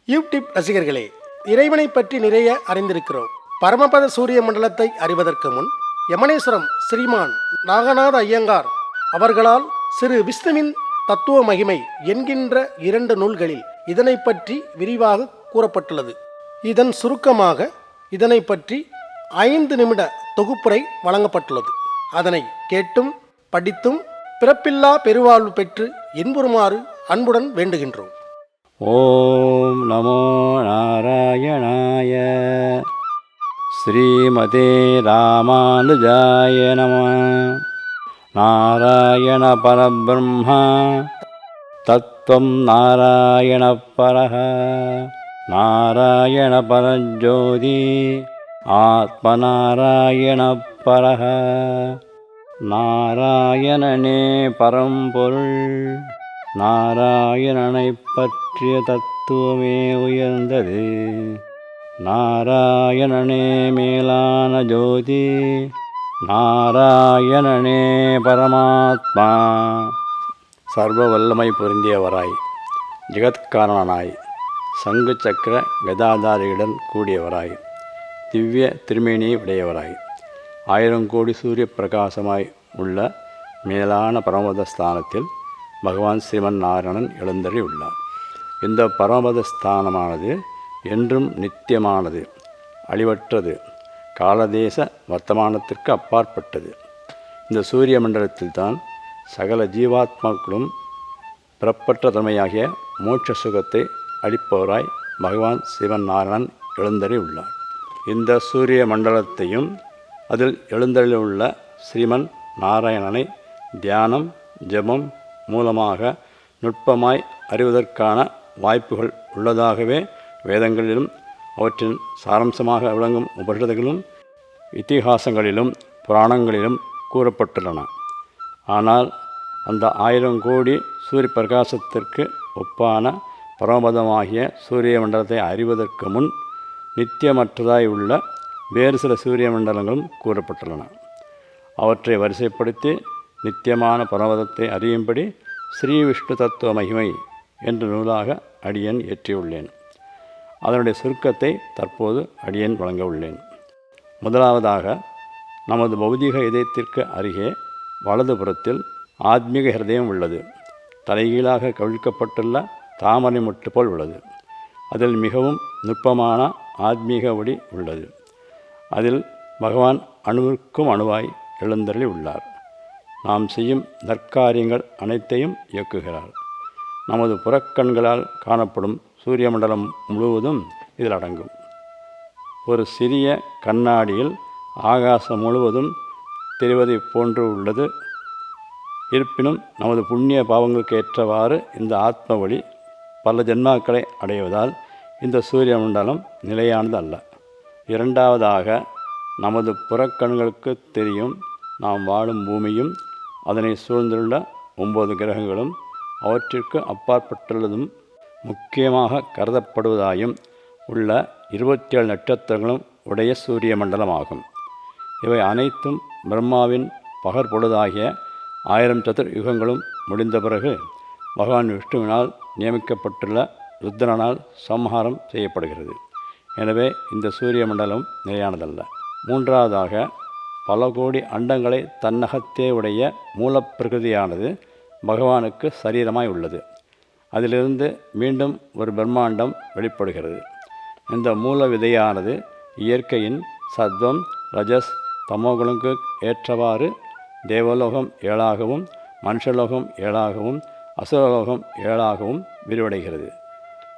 YouTube ரசிகர்களே, இறைவனை பற்றி நிறைய அறிந்திருக்கிறோம். பரமபத சூரிய மண்டலத்தை அறிவதற்கு முன் யமனேஸ்வரம் ஸ்ரீமான் நாகநாத ஐயங்கார் அவர்களால் சிறு விஷ்ணுவின் தத்துவ மகிமை என்கின்ற 2 நூல்களில் இதனை பற்றி விரிவாக கூறப்பட்டுள்ளது. இதன் சுருக்கமாக இதனை பற்றி 5 நிமிட தொகுப்புரை வழங்கப்பட்டுள்ளது. அதனை கேட்டும் படித்தும் பிறப்பில்லா பெருவாழ்வு பெற்று இன்புறுமாறு அன்புடன் வேண்டுகின்றோம். ஓம் நமோ நாராயணாய. ஸ்ரீமதே ராமானுஜாய நம. நாராயண பரபிரம்மா தத்துவம் நாராயண பரஹ. நாராயண பரஜோதி ஆத்மநாராயண பரஹ. நாராயணனே பரம்பொருள். நாராயணனை பற்றிய தத்துவமே உயர்ந்தது. நாராயணனே மேலான ஜோதி. நாராயணனே பரமாத்மா. சர்வ வல்லமை பொருந்தியவராய், ஜெகத்காரணனாய், சங்கு சக்கர கதாதாரியுடன் கூடியவராய், திவ்ய திருமேனியை உடையவராய், 1000 கோடி சூரிய பிரகாசமாய் உள்ள மேலான பரமபத ஸ்தானத்தில் பகவான் ஸ்ரீமன் நாராயணன் எழுந்தருளி உள்ளார். இந்த பரமபத ஸ்தானமானது என்றும் நித்தியமானது, அழிவற்றது, காலதேச வர்த்தமானத்திற்கு அப்பாற்பட்டது. இந்த சூரிய மண்டலத்தில்தான் சகல ஜீவாத்மாக்களும் பிறப்பற்ற தன்மையாகிய மோட்ச சுகத்தை அளிப்பவராய் பகவான் ஸ்ரீமன் நாராயணன் எழுந்தருளி உள்ளார். இந்த சூரிய மண்டலத்தையும் அதில் எழுந்தருளி உள்ள ஸ்ரீமன் நாராயணனை தியானம் ஜபம் மூலமாக நுட்பமாய் அறிவதற்கான வாய்ப்புகள் உள்ளதாகவே வேதங்களிலும் அவற்றின் சாரம்சமாக விளங்கும் உபனிஷதங்களிலும் இதிகாசங்களிலும் புராணங்களிலும் கூறப்பட்டுள்ளன. ஆனால் அந்த 1000 கோடி சூரிய பிரகாசத்திற்கு ஒப்பான பரமபதமாகிய சூரிய மண்டலத்தை அறிவதற்கு முன் நித்தியமற்றதாய் உள்ள வேறு சில சூரிய மண்டலங்களும் கூறப்பட்டுள்ளன. அவற்றை வரிசைப்படுத்தி நித்தியமான பரமபதத்தை அறியும்படி ஸ்ரீ விஷ்ணு தத்துவ மகிமை என்ற நூலாக அடியேன் இயற்றியுள்ளேன். அதனுடைய சுருக்கத்தை தற்போது அடியேன் வழங்க உள்ளேன். முதலாவதாக, நமது பௌதிக இதயத்திற்கு அருகே வலதுபுறத்தில் ஆத்மீக ஹிருதயம் உள்ளது. தலைகீழாக கவிழ்க்கப்பட்டுள்ள தாமரை மொட்டு போல் உள்ளது. அதில் மிகவும் நுட்பமான ஆத்மீக ஒளி உள்ளது. அதில் பகவான் அணுவிற்கும் அணுவாய் எழுந்தருளி உள்ளார். நாம் செய்யும் நற்காரியங்கள் அனைத்தையும் இயக்குகிறார். நமது புறக்கண்களால் காணப்படும் சூரிய மண்டலம் முழுவதும் இதில் அடங்கும். ஒரு சிறிய கண்ணாடியில் ஆகாசம் முழுவதும் தெரிவதை போன்று உள்ளது. இருப்பினும் நமது புண்ணிய பாவங்களுக்கு ஏற்றவாறு இந்த ஆத்ம ஒளி பல ஜென்மாக்களை அடைவதால் இந்த சூரிய மண்டலம் நிலையானது அல்ல. இரண்டாவதாக, நமது புறக்கண்களுக்கு தெரியும் நாம் வாழும் பூமியும் அதனை சூழ்ந்துள்ள 9 கிரகங்களும் அவற்றிற்கு அப்பாற்பட்டுள்ளதும் முக்கியமாக கருதப்படுவதாயும் உள்ள 27 நட்சத்திரங்களும் உடைய சூரிய மண்டலமாகும். இவை அனைத்தும் பிரம்மாவின் பகற்பொழுதாகிய 1000 சதுர் யுகங்களும் முடிந்த பிறகு பகவான் விஷ்ணுவினால் நியமிக்கப்பட்டுள்ள ருத்ரனால் சம்ஹாரம் செய்யப்படுகிறது. எனவே இந்த சூரிய மண்டலம் நிலையானதல்ல. மூன்றாவதாக, பல கோடி அண்டங்களை தன்னகத்தே உடைய மூலப்பிரகிருதியானது பகவானுக்கு சரீரமாய் உள்ளது. அதிலிருந்து மீண்டும் ஒரு பிரம்மாண்டம் வெளிப்படுகிறது. இந்த மூல விதையானது இயற்கையின் சத்வம் ரஜஸ் தமோகுணங்களுக்கு ஏற்றவாறு தேவலோகம் 7ஆகவும் மனுஷலோகம் 7ஆகவும் அசுரலோகம் 7ஆகவும் விரிவடைகிறது.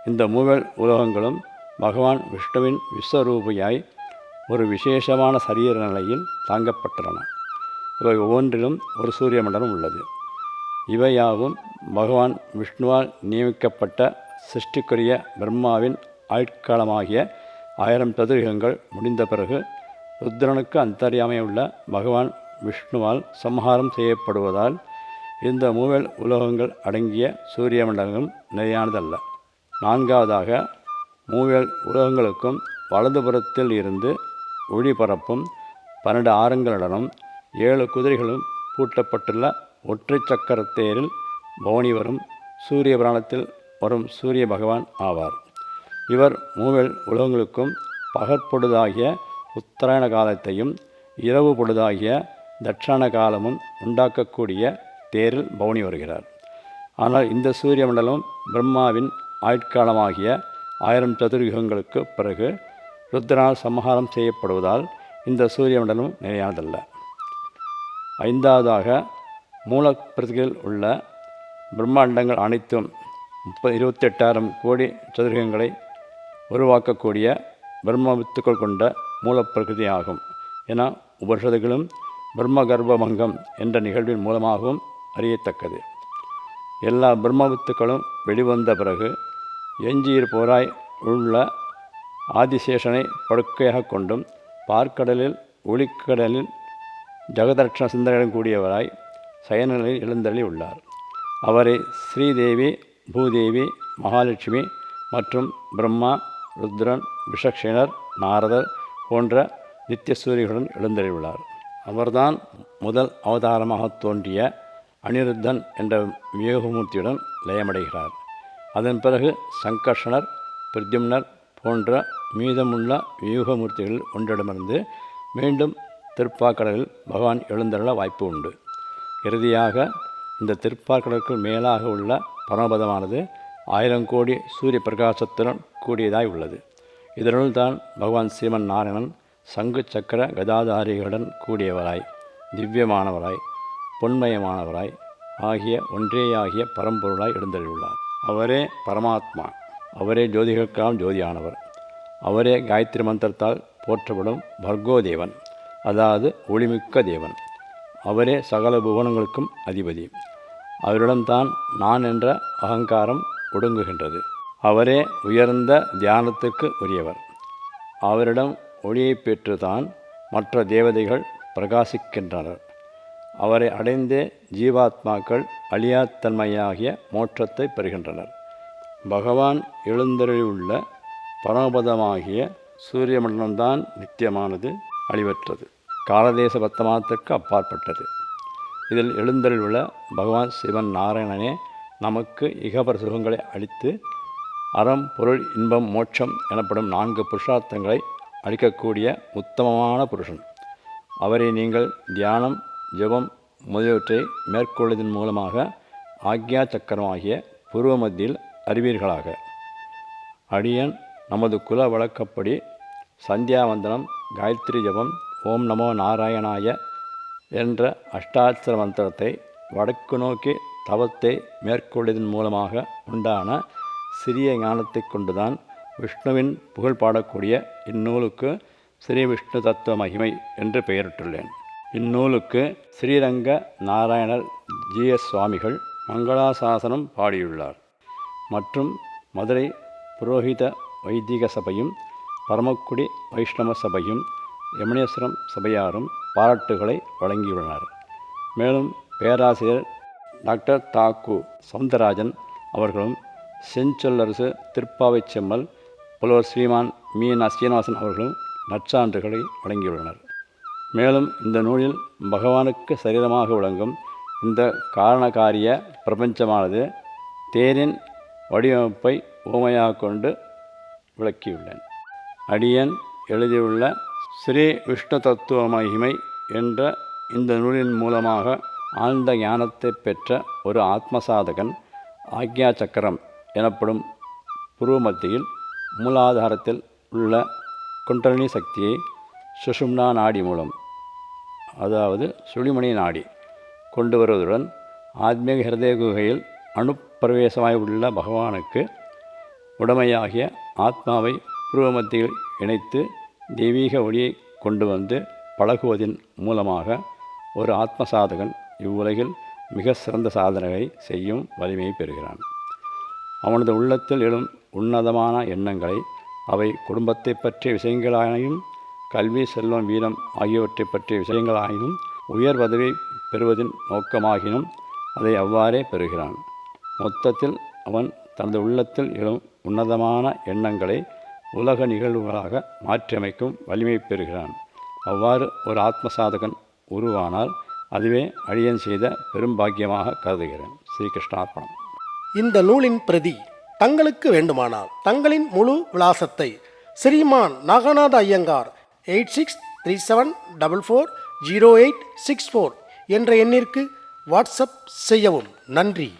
இந்த மூவல் உலோகங்களும் பகவான் விஷ்ணுவின் விஸ்வரூபியாய் ஒரு விசேஷமான சரீர நிலையில் தாங்கப்பட்டுள்ளன. இவை ஒவ்வொன்றிலும் ஒரு சூரிய மண்டலம் உள்ளது. இவையாவும் பகவான் விஷ்ணுவால் நியமிக்கப்பட்ட சிருஷ்டிக்குரிய பிரம்மாவின் ஆட்காலமாகிய 1000 சதுர்யுகங்கள் முடிந்த பிறகு ருத்ரனுக்கு அந்தர்யாமையுள்ள பகவான் விஷ்ணுவால் சம்ஹாரம் செய்யப்படுவதால் இந்த மூவல் உலோகங்கள் அடங்கிய சூரிய மண்டலம் நிலையானதல்ல. நான்காவதாக, மூவல் உலோகங்களுக்கும் வலதுபுறத்தில் இருந்து ஒளி பரப்பும் 12 ஆரங்களுடனும் 7 குதிரைகளும் பூட்டப்பட்டுள்ள ஒற்றை சக்கரத்தேரில் பவனி வரும் சூரிய புராணத்தில் வரும் சூரிய பகவான் ஆவார். இவர் மூவேழ் உலகங்களுக்கும் பகற்பொழுதாகிய உத்தராயண காலத்தையும் இரவு பொழுதாகிய தட்சாண காலமும் உண்டாக்கக்கூடிய தேரில் பவனி வருகிறார். ஆனால் இந்த சூரிய மண்டலம் பிரம்மாவின் ஆயுட்காலமாகிய 1000 சதுர்யுகங்களுக்கு பிறகு ருத்ரனால் சம்ஹாரம் செய்யப்படுவதால் இந்த சூரிய மண்டலம் நிலையானதல்ல. 5வதாக மூலப்பிரதிகளில் உள்ள பிரம்மாண்டங்கள் அனைத்தும் 28,000 கோடி சதுரகங்களை உருவாக்கக்கூடிய பிரம்மவித்துக்கள் கொண்ட மூலப்பிரகிருதி ஆகும் என உபனிஷதுகளும் பிரம்மகர்ப்பமங்கம் என்ற நிகழ்வின் மூலமாகவும் அறியத்தக்கது. எல்லா பிரம்மவித்துக்களும் வெளிவந்த பிறகு எஞ்சியிருப்போராய் உள்ள ஆதிசேஷனை படுக்கையாக கொண்டும் பார்க்கடலில் ஒளிக்கடலில் ஜெகதர்ஷன சிந்தனையுடன் கூடியவராய் சயனநிலையில் எழுந்தருளி உள்ளார். அவரை ஸ்ரீதேவி, பூதேவி, மகாலட்சுமி மற்றும் பிரம்மா, ருத்ரன், விஷக்ஷேனர், நாரதர் போன்ற நித்தியசூரிகளுடன் எழுந்தருளியுள்ளார். அவர்தான் முதல் அவதாரமாக தோன்றிய அனிருத்தன் என்ற வியோகமூர்த்தியுடன் லயமடைகிறார். அதன் பிறகு சங்கர்ஷனர், பிரத்யும்னர் போன்ற மீதமுள்ள வியூகமூர்த்திகள் ஒன்றிடமிருந்து மீண்டும் திருப்பார்கடலில் பகவான் எழுந்தருள வாய்ப்பு உண்டு. இறுதியாக இந்த திருப்பார்கடலுக்கு மேலாக உள்ள பரமபதமானது 1000 கோடி சூரிய பிரகாசத்துடன் கூடியதாய் உள்ளது. இதனுள் தான் பகவான் ஸ்ரீமன் நாராயணன் சங்கு சக்கர கதாதாரிகளுடன் கூடியவராய், திவ்யமானவராய், பொன்மயமானவராய் ஆகிய ஒன்றேயாகிய பரம்பொருளாய் எழுந்தருளியுள்ளார். அவரே பரமாத்மா, அவரே ஜோதிகளுக்கெல்லாம் ஜோதியானவர், அவரே காயத்ரி மந்திரத்தால் போற்றப்படும் பர்கோ தேவன், அதாவது ஒளிமிக்க தேவன். அவரே சகல புவனங்களுக்கும் அதிபதி. அவரிடம்தான் நான் என்ற அகங்காரம் ஒடுங்குகின்றது. அவரே உயர்ந்த தியானத்திற்கு உரியவர். அவரிடம் ஒளியை பெற்றுதான் மற்ற தேவதைகள் பிரகாசிக்கின்றனர். அவரை அடைந்தே ஜீவாத்மாக்கள் அழியாத்தன்மையாகிய மோட்சத்தை பெறுகின்றனர். பகவான் எழுந்தருளியுள்ள பரமபதமாகிய சூரிய மண்டலம்தான் நித்தியமானது, அழிவற்றது, காலதேச பத்தமானத்திற்கு அப்பாற்பட்டது. இதில் எழுந்தருளியுள்ள பகவான் சிவன் நாராயணனே நமக்கு இகபர சுகங்களை அளித்து அறம், பொருள், இன்பம், மோட்சம் எனப்படும் 4 புருஷார்த்தங்களை அளிக்கக்கூடிய உத்தமமான புருஷன். அவரை நீங்கள் தியானம், ஜெபம் முதலியவற்றை மேற்கொள்வதன் மூலமாக ஆக்ஞா சக்கரமாகிய பூர்வ மத்தியில் அறிவீர்களாக. அடியன் நமது குல வழக்கப்படி சந்தியாவந்தனம், காயத்ரி ஜபம், ஓம் நமோ நாராயணாய என்ற அஷ்டாட்சர மந்திரத்தை வடக்கு நோக்கி தவத்தை மேற்கொள்வதன் மூலமாக உண்டான சிறிய ஞானத்தை கொண்டுதான் விஷ்ணுவின் புகழ் பாடக்கூடிய இந்நூலுக்கு ஸ்ரீ விஷ்ணு தத்துவ மகிமை என்று பெயரிட்டுள்ளேன். இந்நூலுக்கு ஸ்ரீரங்க நாராயணர் ஜி.எஸ். சுவாமிகள் மங்களாசாசனம் பாடியுள்ளார். மற்றும் மதுரை புரோஹித வைதிக சபையும் பரமக்குடி வைஷ்ணவ சபையும் யமுனேஸ்வரம் சபையாரும் பாராட்டுகளை வழங்கியுள்ளனர். மேலும் பேராசிரியர் டாக்டர் தாக்கு சவுந்தரராஜன் அவர்களும் செஞ்சொல்லரசு திருப்பாவை செம்மல் புலவர் ஸ்ரீமான் மீனா சீனிவாசன் அவர்களும் நற்சான்றுகளை வழங்கியுள்ளனர். மேலும் இந்த நூலில் பகவானுக்கு சரீரமாக விளங்கும் இந்த காரணகாரிய பிரபஞ்சமானது தேரின் வடிவமைப்பை உவமையாக கொண்டு விளக்கியுள்ளேன். அடியன் எழுதியுள்ள ஸ்ரீ விஷ்ணு தத்துவ மகிமை என்ற இந்த நூலின் மூலமாக ஆழ்ந்த ஞானத்தை பெற்ற ஒரு ஆத்மசாதகன் ஆக்ஞா சக்கரம் எனப்படும் புருவ மத்தியில் மூலாதாரத்தில் உள்ள குண்டலினி சக்தியை சுஷும்னா நாடி மூலம், அதாவது சுழிமணி நாடி கொண்டு வருவதுடன் ஆத்மீக ஹிருதய குகையில் அணுப்பிரவேசமாய் உள்ள பகவானுக்கு உடமையாகிய ஆத்மாவை புருவ மத்தியில் இணைத்து தெய்வீக ஒளியை கொண்டு வந்து பழகுவதன் மூலமாக ஒரு ஆத்மசாதகன் இவ்வுலகில் மிக சிறந்த சாதனைகளை செய்யும் வலிமையை பெறுகிறான். அவனது உள்ளத்தில் எழும் உன்னதமான எண்ணங்களை அவை குடும்பத்தை பற்றிய விஷயங்களாயினும், கல்வி, செல்வம், வீரம் ஆகியவற்றை பற்றிய விஷயங்களாயினும், உயர் பதவி பெறுவதின் நோக்கமாகினும் அதை அவ்வாறே பெறுகிறான். மொத்தத்தில் அவன் தனது உள்ளத்தில் எழும் உன்னதமான எண்ணங்களை உலக நிகழ்வுகளாக மாற்றியமைக்கும் வலிமை பெறுகிறான். அவ்வாறு ஒரு ஆத்மசாதகன் உருவானால் அதுவே அடியன் செய்த பெரும் பாக்கியமாக கருதுகிறேன். ஸ்ரீகிருஷ்ணார்ப்பணம். இந்த நூலின் பிரதி தங்களுக்கு வேண்டுமானால் தங்களின் முழு விலாசத்தை ஸ்ரீமான் நாகநாத ஐயங்கார் 8637440864 என்ற எண்ணிற்கு வாட்ஸ்அப் செய்யவும். நன்றி.